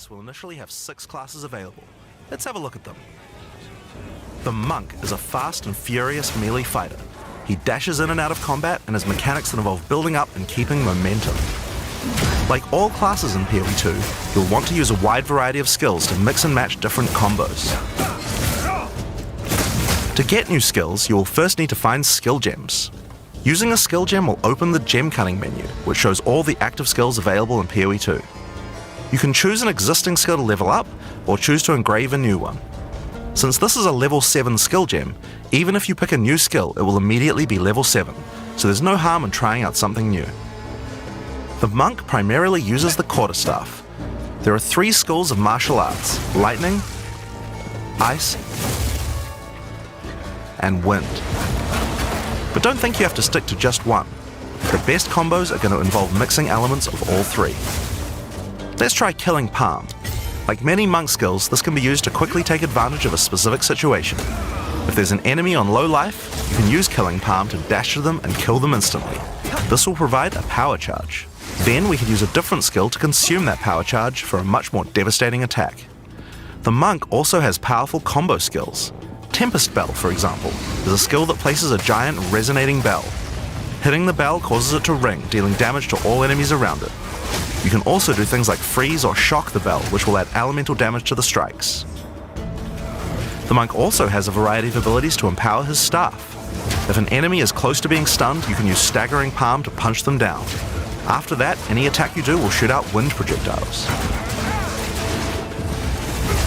class will initially have 6 classes available. Let's have a look at them. The Monk is a fast and furious melee fighter. He dashes in and out of combat and has mechanics that involve building up and keeping momentum. Like all classes in PoE 2, you'll want to use a wide variety of skills to mix and match different combos. To get new skills, you will first need to find skill gems. Using a skill gem will open the gem cutting menu, which shows all the active skills available in PoE 2. You can choose an existing skill to level up, or choose to engrave a new one. Since this is a level 7 skill gem, even if you pick a new skill, it will immediately be level 7, so there's no harm in trying out something new. The Monk primarily uses the quarterstaff. There are 3 schools of martial arts: lightning, ice, and wind. But don't think you have to stick to just one. The best combos are going to involve mixing elements of all 3. Let's try Killing Palm. Like many monk skills, this can be used to quickly take advantage of a specific situation. If there's an enemy on low life, you can use Killing Palm to dash to them and kill them instantly. This will provide a power charge. Then we could use a different skill to consume that power charge for a much more devastating attack. The Monk also has powerful combo skills. Tempest Bell, for example, is a skill that places a giant resonating bell. Hitting the bell causes it to ring, dealing damage to all enemies around it. You can also do things like freeze or shock the bell, which will add elemental damage to the strikes. The Monk also has a variety of abilities to empower his staff. If an enemy is close to being stunned, you can use Staggering Palm to punch them down. After that, any attack you do will shoot out wind projectiles.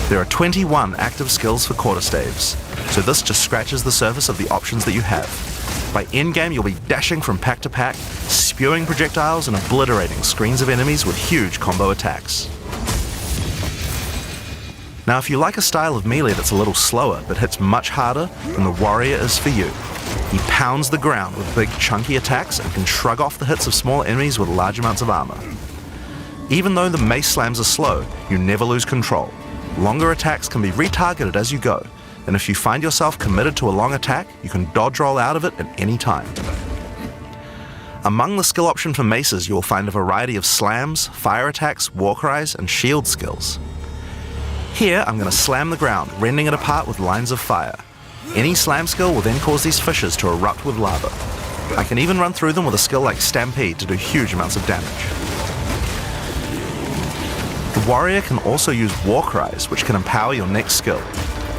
There are 21 active skills for quarterstaves, so this just scratches the surface of the options that you have. By endgame, you'll be dashing from pack to pack, spewing projectiles and obliterating screens of enemies with huge combo attacks. Now, if you like a style of melee that's a little slower but hits much harder, then the Warrior is for you. He pounds the ground with big chunky attacks and can shrug off the hits of small enemies with large amounts of armor. Even though the mace slams are slow, you never lose control. Longer attacks can be retargeted as you go, and if you find yourself committed to a long attack, you can dodge roll out of it at any time. Among the skill option for maces, you will find a variety of slams, fire attacks, war cries, and shield skills. Here, I'm going to slam the ground, rending it apart with lines of fire. Any slam skill will then cause these fissures to erupt with lava. I can even run through them with a skill like Stampede to do huge amounts of damage. The Warrior can also use war cries, which can empower your next skill.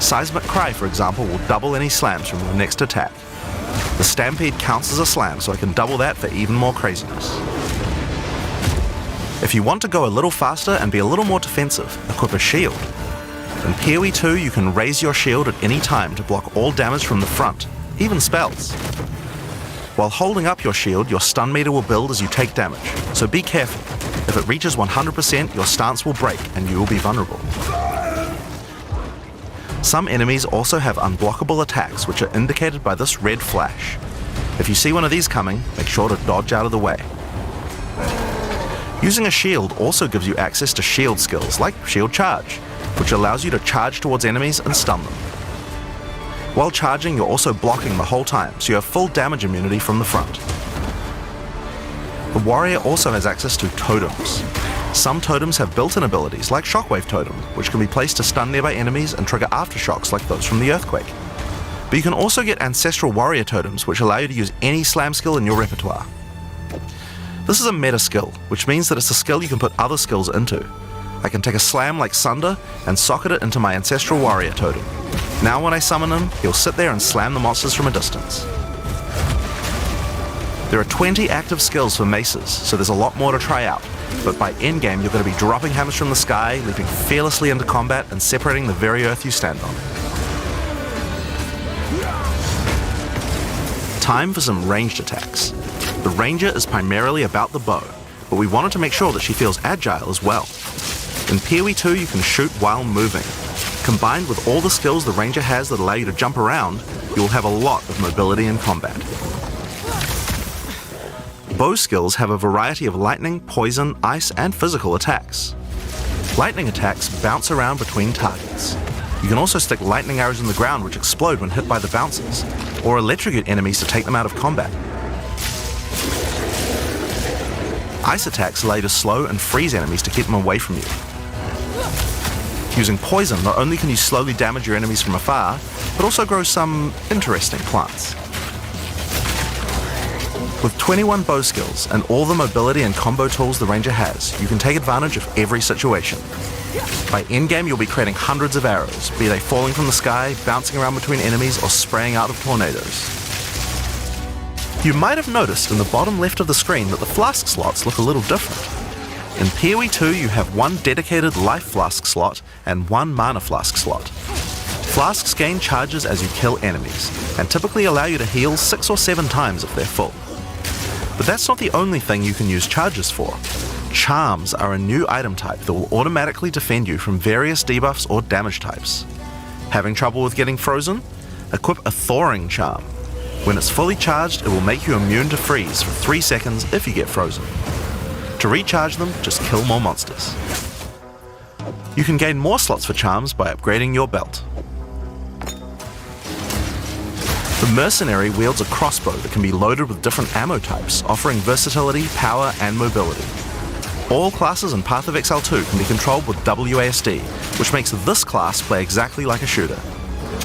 Seismic Cry, for example, will double any slams from your next attack. The Stampede counts as a slam, so I can double that for even more craziness. If you want to go a little faster and be a little more defensive, equip a shield. In PoE 2, you can raise your shield at any time to block all damage from the front, even spells. While holding up your shield, your stun meter will build as you take damage, so be careful. If it reaches 100%, your stance will break and you will be vulnerable. Some enemies also have unblockable attacks, which are indicated by this red flash. If you see one of these coming, make sure to dodge out of the way. Using a shield also gives you access to shield skills, like Shield Charge, which allows you to charge towards enemies and stun them. While charging, you're also blocking the whole time, so you have full damage immunity from the front. The Warrior also has access to totems. Some totems have built-in abilities, like Shockwave Totem, which can be placed to stun nearby enemies and trigger aftershocks like those from the Earthquake. But you can also get Ancestral Warrior Totems, which allow you to use any slam skill in your repertoire. This is a meta skill, which means that it's a skill you can put other skills into. I can take a slam like Sunder and socket it into my Ancestral Warrior Totem. Now when I summon him, he'll sit there and slam the monsters from a distance. There are 20 active skills for maces, so there's a lot more to try out, but by endgame you're going to be dropping hammers from the sky, leaping fearlessly into combat, and separating the very earth you stand on. Time for some ranged attacks. The Ranger is primarily about the bow, but we wanted to make sure that she feels agile as well. In PoE 2 you can shoot while moving. Combined with all the skills the Ranger has that allow you to jump around, you will have a lot of mobility in combat. Bow skills have a variety of lightning, poison, ice, and physical attacks. Lightning attacks bounce around between targets. You can also stick lightning arrows in the ground which explode when hit by the bouncers, or electrocute enemies to take them out of combat. Ice attacks allow you to slow and freeze enemies to keep them away from you. Using poison, not only can you slowly damage your enemies from afar, but also grow some interesting plants. With 21 bow skills and all the mobility and combo tools the ranger has, you can take advantage of every situation. By endgame, you'll be creating hundreds of arrows, be they falling from the sky, bouncing around between enemies, or spraying out of tornadoes. You might have noticed in the bottom left of the screen that the flask slots look a little different. In PoE 2, you have one dedicated life flask slot and one mana flask slot. Flasks gain charges as you kill enemies, and typically allow you to heal 6 or 7 times if they're full. But that's not the only thing you can use charges for. Charms are a new item type that will automatically defend you from various debuffs or damage types. Having trouble with getting frozen? Equip a Thawing Charm. When it's fully charged, it will make you immune to freeze for 3 seconds if you get frozen. To recharge them, just kill more monsters. You can gain more slots for charms by upgrading your belt. The Mercenary wields a crossbow that can be loaded with different ammo types, offering versatility, power, and mobility. All classes in Path of Exile 2 can be controlled with WASD, which makes this class play exactly like a shooter.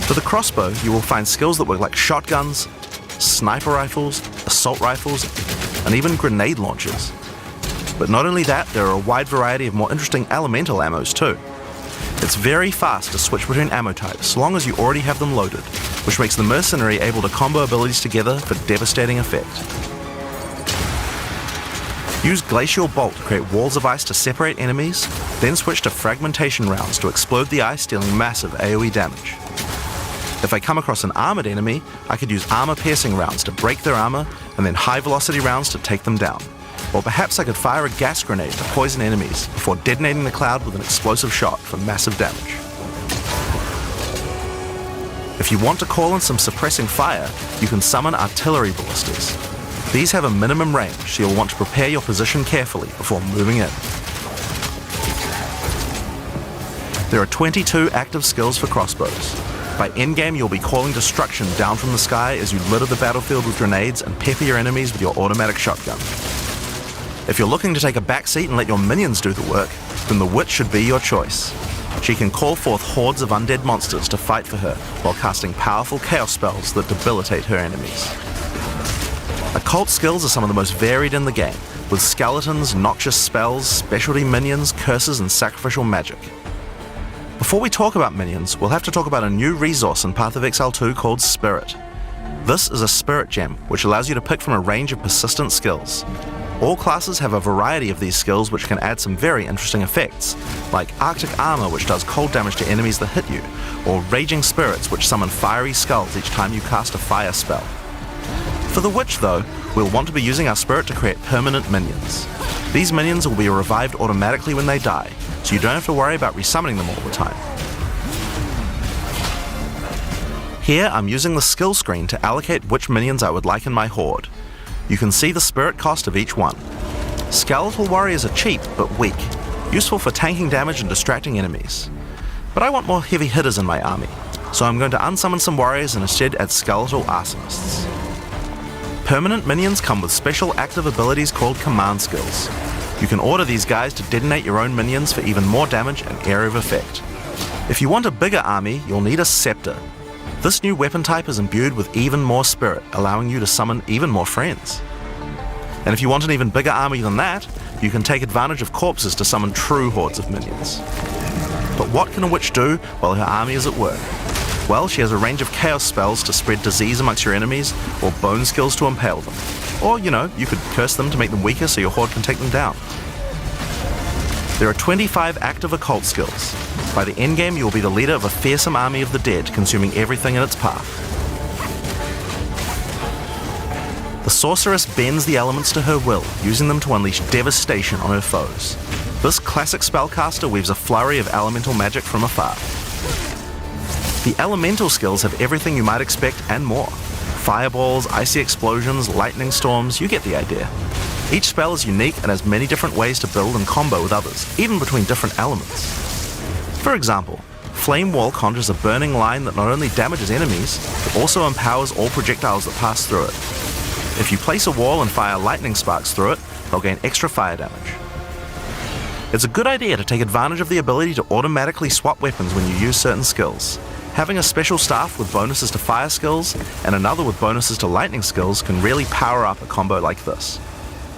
For the crossbow, you will find skills that work like shotguns, sniper rifles, assault rifles, and even grenade launchers. But not only that, there are a wide variety of more interesting elemental ammos too. It's very fast to switch between ammo types, so long as you already have them loaded, which makes the Mercenary able to combo abilities together for devastating effect. Use Glacial Bolt to create walls of ice to separate enemies, then switch to Fragmentation rounds to explode the ice, dealing massive AoE damage. If I come across an armored enemy, I could use armor-piercing rounds to break their armor, and then high-velocity rounds to take them down. Or perhaps I could fire a gas grenade to poison enemies before detonating the cloud with an explosive shot for massive damage. If you want to call in some suppressing fire, you can summon artillery ballistas. These have a minimum range, so you'll want to prepare your position carefully before moving in. There are 22 active skills for crossbows. By endgame, you'll be calling destruction down from the sky as you litter the battlefield with grenades and pepper your enemies with your automatic shotgun. If you're looking to take a backseat and let your minions do the work, then the Witch should be your choice. She can call forth hordes of undead monsters to fight for her while casting powerful chaos spells that debilitate her enemies. Occult skills are some of the most varied in the game, with skeletons, noxious spells, specialty minions, curses, and sacrificial magic. Before we talk about minions, we'll have to talk about a new resource in Path of Exile 2 called Spirit. This is a Spirit Gem, which allows you to pick from a range of persistent skills. All classes have a variety of these skills which can add some very interesting effects, like Arctic Armor, which does cold damage to enemies that hit you, or Raging Spirits, which summon fiery skulls each time you cast a fire spell. For the Witch though, we'll want to be using our Spirit to create permanent minions. These minions will be revived automatically when they die, so you don't have to worry about resummoning them all the time. Here I'm using the skill screen to allocate which minions I would like in my horde. You can see the spirit cost of each one. Skeletal warriors are cheap but weak, useful for tanking damage and distracting enemies. But I want more heavy hitters in my army, so I'm going to unsummon some warriors and instead add skeletal arsonists. Permanent minions come with special active abilities called command skills. You can order these guys to detonate your own minions for even more damage and area of effect. If you want a bigger army, you'll need a scepter. This new weapon type is imbued with even more spirit, allowing you to summon even more friends. And if you want an even bigger army than that, you can take advantage of corpses to summon true hordes of minions. But what can a witch do while her army is at work? Well, she has a range of chaos spells to spread disease amongst your enemies, or bone skills to impale them. Or, you could curse them to make them weaker so your horde can take them down. There are 25 active occult skills. By the endgame, you will be the leader of a fearsome army of the dead, consuming everything in its path. The sorceress bends the elements to her will, using them to unleash devastation on her foes. This classic spellcaster weaves a flurry of elemental magic from afar. The elemental skills have everything you might expect and more. Fireballs, icy explosions, lightning storms, you get the idea. Each spell is unique and has many different ways to build and combo with others, even between different elements. For example, Flame Wall conjures a burning line that not only damages enemies, but also empowers all projectiles that pass through it. If you place a wall and fire lightning sparks through it, they'll gain extra fire damage. It's a good idea to take advantage of the ability to automatically swap weapons when you use certain skills. Having a special staff with bonuses to fire skills and another with bonuses to lightning skills can really power up a combo like this.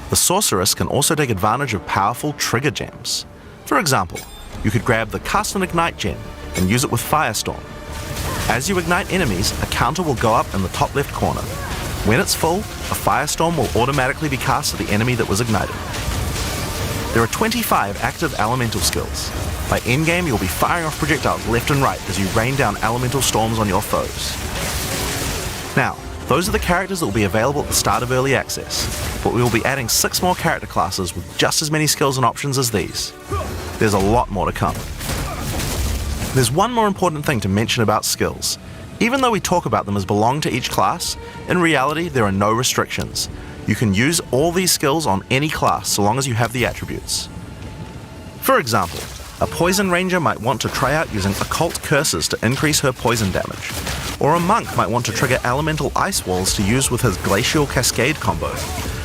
The sorceress can also take advantage of powerful trigger gems. For example, you could grab the Cast and Ignite gem and use it with Firestorm. As you ignite enemies, a counter will go up in the top left corner. When it's full, a Firestorm will automatically be cast at the enemy that was ignited. There are 25 active elemental skills. By endgame, you'll be firing off projectiles left and right as you rain down elemental storms on your foes. Now, those are the characters that will be available at the start of Early Access, but we will be adding 6 more character classes with just as many skills and options as these. There's a lot more to come. There's one more important thing to mention about skills. Even though we talk about them as belong to each class, in reality there are no restrictions. You can use all these skills on any class so long as you have the attributes. For example, a Poison Ranger might want to try out using Occult Curses to increase her poison damage, or a Monk might want to trigger Elemental Ice Walls to use with his Glacial Cascade combo.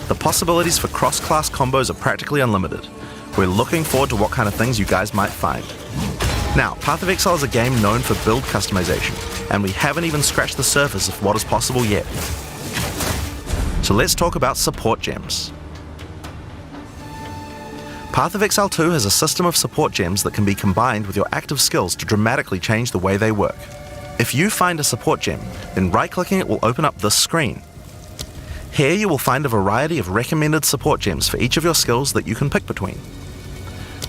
The possibilities for cross-class combos are practically unlimited. We're looking forward to what kind of things you guys might find. Now, Path of Exile is a game known for build customization, and we haven't even scratched the surface of what is possible yet. So let's talk about support gems. Path of Exile 2 has a system of support gems that can be combined with your active skills to dramatically change the way they work. If you find a support gem, then right-clicking it will open up this screen. Here you will find a variety of recommended support gems for each of your skills that you can pick between.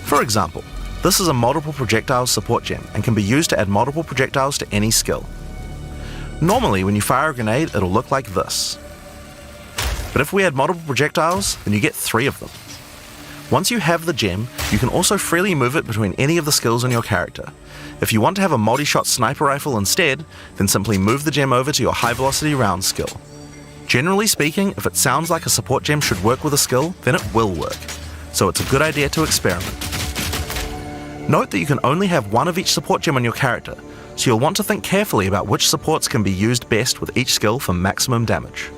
For example, this is a multiple projectiles support gem and can be used to add multiple projectiles to any skill. Normally when you fire a grenade it'll look like this. But if we add multiple projectiles, then you get 3 of them. Once you have the gem, you can also freely move it between any of the skills on your character. If you want to have a multi-shot sniper rifle instead, then simply move the gem over to your high velocity round skill. Generally speaking, if it sounds like a support gem should work with a skill, then it will work. So it's a good idea to experiment. Note that you can only have one of each support gem on your character, so you'll want to think carefully about which supports can be used best with each skill for maximum damage.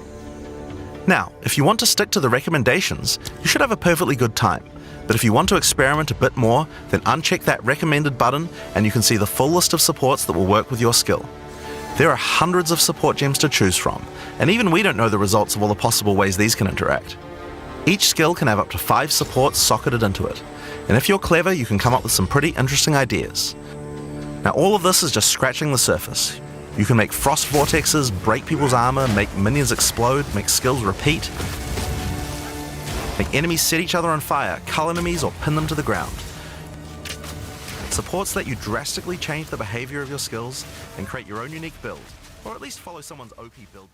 Now, if you want to stick to the recommendations, you should have a perfectly good time, but if you want to experiment a bit more, then uncheck that recommended button and you can see the full list of supports that will work with your skill. There are hundreds of support gems to choose from, and even we don't know the results of all the possible ways these can interact. Each skill can have up to 5 supports socketed into it, and if you're clever you can come up with some pretty interesting ideas. Now all of this is just scratching the surface. You can make frost vortexes, break people's armor, make minions explode, make skills repeat, make enemies set each other on fire, cull enemies or pin them to the ground. Supports let you drastically change the behavior of your skills and create your own unique build, or at least follow someone's OP build.